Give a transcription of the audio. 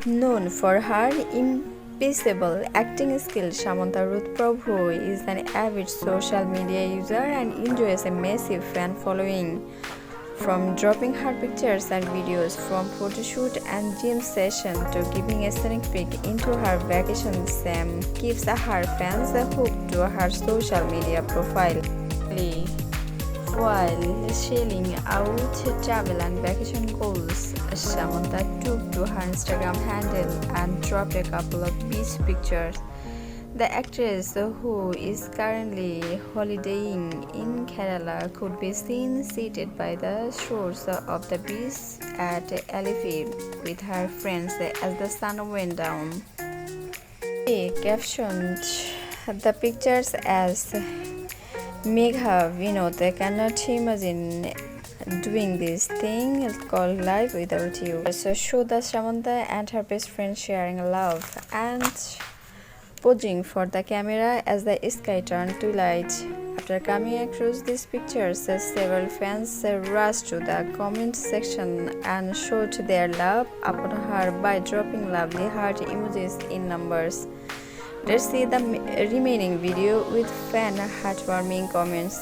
Known for her impeccable acting skills, Samantha Ruth Prabhu is an avid social media user and enjoys a massive fan following. From dropping her pictures and videos from photoshoot and gym session to giving a sneak peek into her vacation, Sam keeps her fans hooked to her social media profile. While shelling out travel and vacation goals, Samantha took to her Instagram handle and dropped a couple of beach pictures. The actress, who is currently holidaying in Kerala, could be seen seated by the shores of the beach at Alleppey with her friends as the sun went down. She captioned the pictures as Megha Vinod cannot imagine doing this thing called life without you. So show the Samantha and her best friend sharing love and posing for the camera as the sky turned to light. After coming across these pictures, several fans rushed to the comment section and showed their love upon her by dropping lovely heart emojis in numbers. Let's see the remaining video with fan heartwarming comments.